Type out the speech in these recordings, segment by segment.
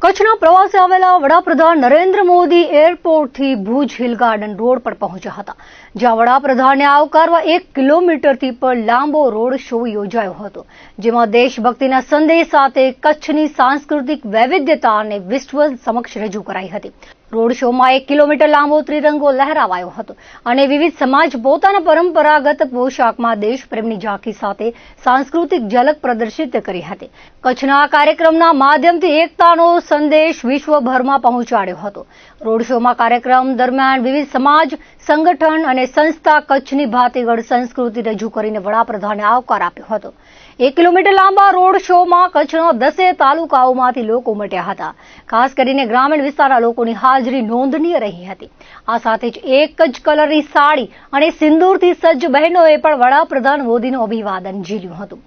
કચ્છના પ્રવાસે આવેલા વડાપ્રધાન નરેન્દ્ર મોદી એરપોર્ટથી ભુજ હિલ ગાર્ડન રોડ પર પહોંચ્યા હતા, જ્યાં વડાપ્રધાનને આવકારવા 1 કિલોમીટરથી પણ લાંબો રોડ શો યોજાયો હતો, જેમાં દેશભક્તિના સંદેશ સાથે કચ્છની સાંસ્કૃતિક વૈવિધ્યતાને વિશ્વ સમક્ષ રજૂ કરાઈ હતી। રોડ શોમાં 1 કિલોમીટર લાંબો ત્રિરંગો લહેરાવાયો હતો અને વિવિધ સમાજ પોતાના પરંપરાગત પોશાકમાં દેશપ્રેમની ઝાંખી સાથે સાંસ્કૃતિક ઝલક પ્રદર્શિત કરી હતી। કચ્છના કાર્યક્રમના માધ્યમથી એકતાનો સંદેશ વિશ્વભરમાં પહોંચાડ્યો હતો। રોડ શોમાં કાર્યક્રમ દરમિયાન વિવિધ સમાજ, સંગઠન અને સંસ્થા કચ્છની ભાતીગળ સંસ્કૃતિ રજૂ કરીને વડાપ્રધાનને આવકાર આપ્યો હતો। 1 કિલોમીટર લાંબા રોડ શોમાં કચ્છના 10 તાલુકાઓમાંથી લોકો ઉમટ્યા હતા। ખાસ કરીને ગ્રામીણ વિસ્તારના લોકોની હાજરી નોંધનીય રહી હતી। આ સાથે જ એક જ કલરની સાડી અને સિંદૂરથી સજ્જ બહેનોએ પણ વડાપ્રધાન મોદીનું અભિવાદન ઝીલ્યું હતું।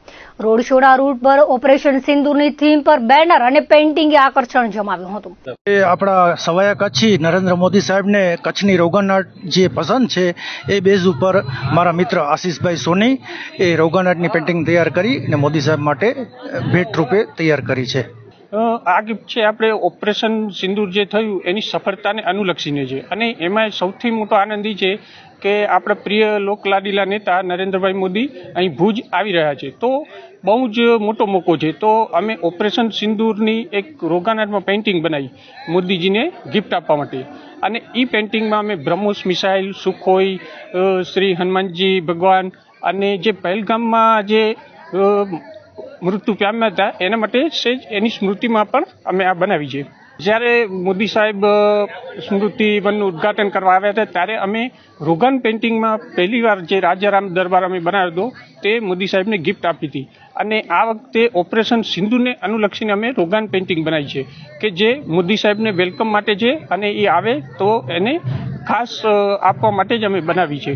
રોડ શોના રૂટ પર ઓપરેશન સિંદૂરની થીમ પર બેનર અને પેઇન્ટિંગે આકર્ષણ જમાવ્યું હતું। આપણા સવાયા કચ્છી નરેન્દ્ર મોદી સાહેબને કચ્છની રોગન આર્ટ જે પસંદ છે એ બેઝ ઉપર મારા મિત્ર આશીષભાઈ સોની એ રોગન આર્ટની પેઇન્ટિંગ તૈયાર કરી અને મોદી સાહેબ માટે ભેટ રૂપે તૈયાર કરી છે। આ ગિફ્ટ છે આપણે ઓપરેશન સિંદૂર જે થયું એની સફળતાને અનુલક્ષીને છે અને એમાં સૌથી મોટો આનંદ એ છે કે આપણા પ્રિય લોકલાડીલા નેતા નરેન્દ્રભાઈ મોદી અહીં ભુજ આવી રહ્યા છે, તો બહુ જ મોટો મોકો છે। તો અમે ઓપરેશન સિંદૂરની એક રોગાનાટમાં પેઇન્ટિંગ બનાવી મોદીજીને ગિફ્ટ આપવા માટે, અને એ પેઇન્ટિંગમાં અમે બ્રહ્મોસ મિસાઇલ, સુખોઈ, શ્રી હનુમાનજી ભગવાન અને જે પહેલગામમાં જે મૃત્યુ પામ્યા હતા એના માટે સેજ એની સ્મૃતિમાં પણ અમે આ બનાવી છે। જ્યારે મોદી સાહેબ સ્મૃતિ વનનું ઉદ્ઘાટન કરવા આવ્યા હતા ત્યારે અમે રોગન પેઇન્ટિંગમાં પહેલીવાર જે રાજારામ દરબાર અમે બનાવ્યો હતો તે મોદી સાહેબને ગિફ્ટ આપી હતી, અને આ વખતે ઓપરેશન સિંધુને અનુલક્ષીને અમે રોગન પેઇન્ટિંગ બનાવી છે કે જે મોદી સાહેબને વેલકમ માટે છે અને એ આવે તો એને ખાસ આપવા માટે જ અમે બનાવી છે।